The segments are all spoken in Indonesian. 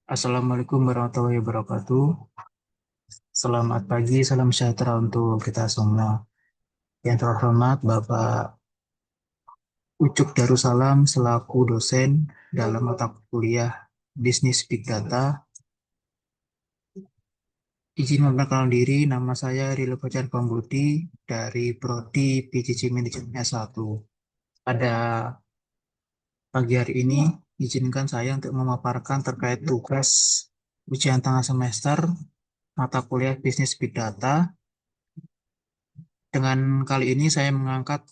Assalamualaikum warahmatullahi wabarakatuh. Selamat pagi, salam sejahtera untuk kita semua. Yang terhormat Bapak Ucuk Darussalam selaku dosen dalam mata kuliah Bisnis Big Data. Izin memperkenalkan diri, nama saya Rilo Fajar Pambudi dari Prodi PJJ Manajemen S1. Pada pagi hari ini, izinkan saya untuk memaparkan terkait tugas ujian tengah semester mata kuliah Bisnis Big Data. Dengan kali ini saya mengangkat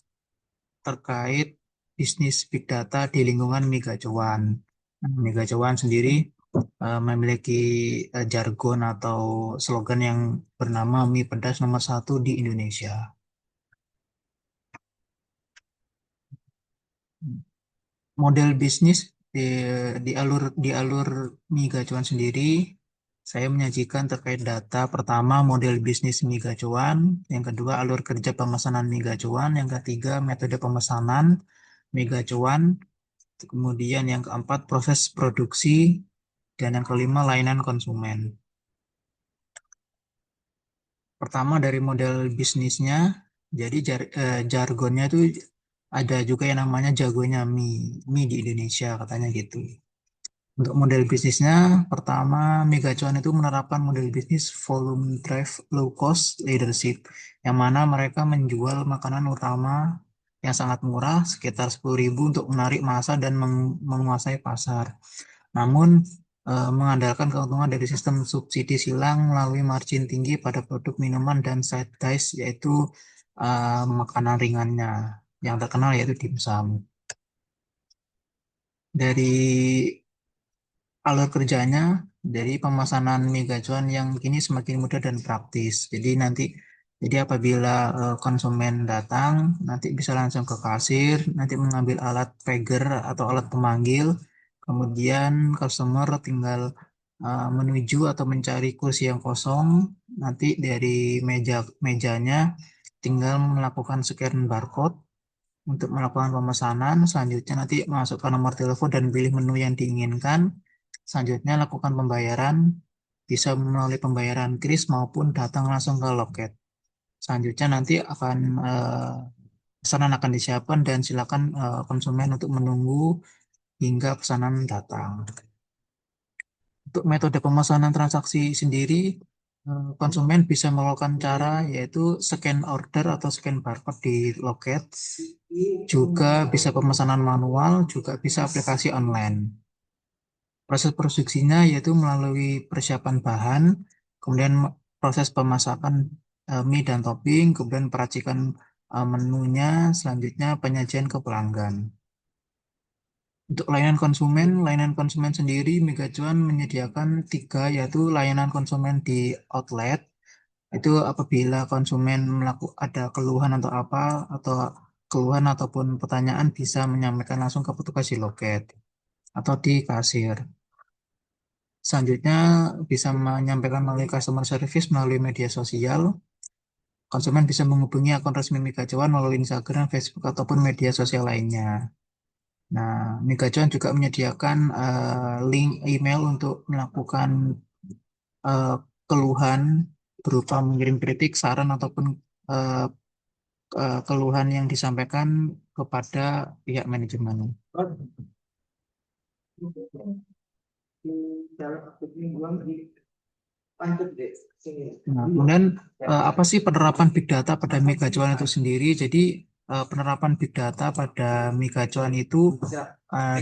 terkait bisnis big data di lingkungan Mega Cuan. Mega Cuan sendiri memiliki jargon atau slogan yang bernama mie pedas nomor satu di Indonesia. Model bisnis di alur Mega Cuan sendiri, saya menyajikan terkait data pertama model bisnis Mega Cuan, yang kedua alur kerja pemesanan Mega Cuan, yang ketiga metode pemesanan Mega Cuan, kemudian yang keempat proses produksi, dan yang kelima layanan konsumen. Pertama dari model bisnisnya, jadi jargonnya itu ada juga yang namanya jagonya mie di Indonesia katanya gitu. Untuk model bisnisnya, pertama Megacuan itu menerapkan model bisnis volume drive low cost leadership, yang mana mereka menjual makanan utama yang sangat murah, sekitar 10.000 untuk menarik massa dan menguasai pasar. Namun, mengandalkan keuntungan dari sistem subsidi silang melalui margin tinggi pada produk minuman dan side dish, yaitu makanan ringannya. Yang terkenal yaitu dimsum. Dari alur kerjanya, dari pemesanan mie gacuan yang kini semakin mudah dan praktis. Jadi apabila konsumen datang, nanti bisa langsung ke kasir, nanti mengambil alat pager atau alat pemanggil, kemudian customer tinggal menuju atau mencari kursi yang kosong, nanti dari mejanya tinggal melakukan scan barcode untuk melakukan pemesanan. Selanjutnya nanti masukkan nomor telepon dan pilih menu yang diinginkan. Selanjutnya lakukan pembayaran, bisa melalui pembayaran kris maupun datang langsung ke loket. Selanjutnya nanti pesanan akan disiapkan dan silakan konsumen untuk menunggu hingga pesanan datang. Untuk metode pemesanan transaksi sendiri, konsumen bisa melakukan cara yaitu scan order atau scan barcode di loket, juga bisa pemesanan manual, juga bisa aplikasi online. Proses produksinya yaitu melalui persiapan bahan, kemudian proses pemasakan mie dan topping, kemudian peracikan menunya, selanjutnya penyajian ke pelanggan. Untuk layanan konsumen sendiri, Megacuan menyediakan tiga, yaitu layanan konsumen di outlet. Itu apabila konsumen ada keluhan atau apa, atau keluhan ataupun pertanyaan bisa menyampaikan langsung ke petugas di loket atau di kasir. Selanjutnya bisa menyampaikan melalui customer service melalui media sosial. Konsumen bisa menghubungi akun resmi Megacuan melalui Instagram, Facebook, ataupun media sosial lainnya. Nah, Megacuan juga menyediakan link email untuk melakukan eh, keluhan berupa mengirim kritik, saran, ataupun eh, keluhan yang disampaikan kepada pihak manajemen. Nah, kemudian apa sih penerapan Big Data pada Megacuan itu sendiri? Jadi penerapan Big Data pada Megacuan itu eh,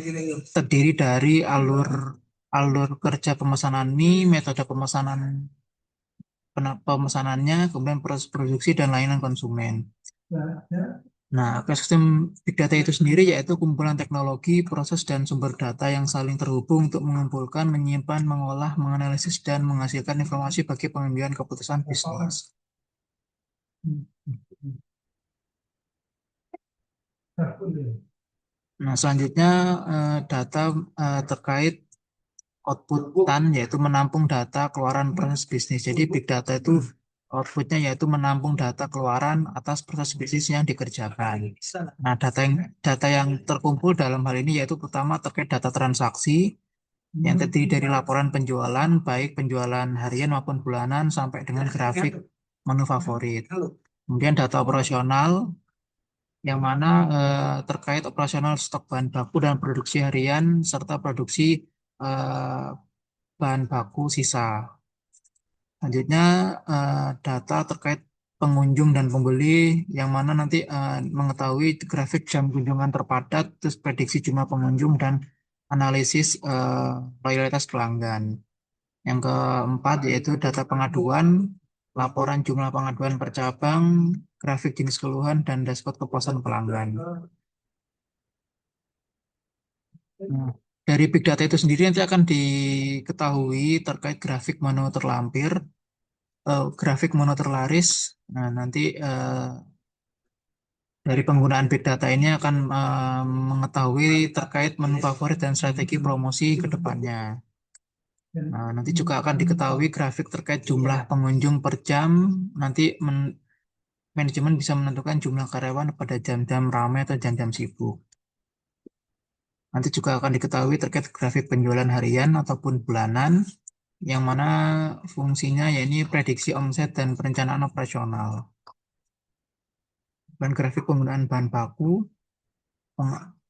terdiri dari alur alur kerja pemesanan mie, metode pemesanannya, kemudian proses produksi dan layanan konsumen. Nah, ekosistem Big Data itu sendiri yaitu kumpulan teknologi, proses, dan sumber data yang saling terhubung untuk mengumpulkan, menyimpan, mengolah, menganalisis, dan menghasilkan informasi bagi pengambilan keputusan bisnis. Nah, selanjutnya data terkait outputan, yaitu menampung data keluaran proses bisnis. Jadi Big Data itu Outputnya yaitu menampung data keluaran atas proses bisnis yang dikerjakan. Nah, data yang terkumpul dalam hal ini yaitu pertama terkait data transaksi yang terdiri dari laporan penjualan, baik penjualan harian maupun bulanan sampai dengan grafik menu favorit. Kemudian data operasional yang mana terkait operasional stok bahan baku dan produksi harian serta produksi eh, bahan baku sisa. Selanjutnya data terkait pengunjung dan pembeli yang mana nanti mengetahui grafik jam kunjungan terpadat, terus prediksi jumlah pengunjung dan analisis loyalitas pelanggan. Yang keempat yaitu data pengaduan, laporan jumlah pengaduan per cabang, grafik jenis keluhan dan dashboard kepuasan pelanggan. Nah, dari big data itu sendiri nanti akan diketahui terkait grafik menu terlampir, grafik mono terlaris. Nah, nanti dari penggunaan big data ini akan mengetahui terkait menu favorit dan strategi promosi ke depannya. Nah, nanti juga akan diketahui grafik terkait jumlah pengunjung per jam. Nanti manajemen bisa menentukan jumlah karyawan pada jam-jam ramai atau jam-jam sibuk. Nanti juga akan diketahui terkait grafik penjualan harian ataupun bulanan, yang mana fungsinya yakni prediksi omset dan perencanaan operasional. Dan grafik penggunaan bahan baku.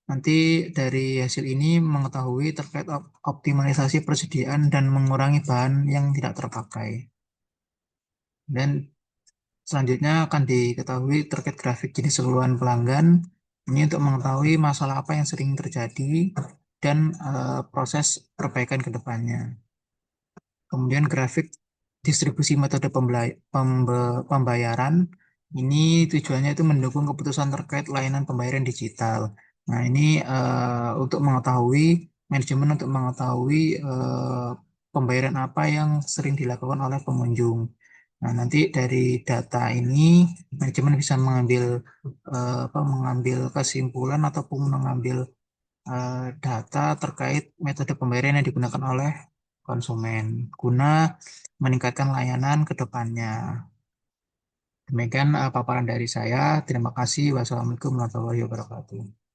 Nanti dari hasil ini mengetahui terkait optimalisasi persediaan dan mengurangi bahan yang tidak terpakai. Dan selanjutnya akan diketahui terkait grafik jenis keluhan pelanggan. Ini untuk mengetahui masalah apa yang sering terjadi dan proses perbaikan ke depannya. Kemudian grafik distribusi metode pembayaran. Ini tujuannya itu mendukung keputusan terkait layanan pembayaran digital. Nah, ini untuk mengetahui manajemen untuk mengetahui pembayaran apa yang sering dilakukan oleh pengunjung. Nah, nanti dari data ini manajemen bisa mengambil kesimpulan ataupun mengambil data terkait metode pembayaran yang digunakan oleh konsumen guna meningkatkan layanan ke depannya. Demikian paparan dari saya. Terima kasih. Wassalamualaikum warahmatullahi wabarakatuh.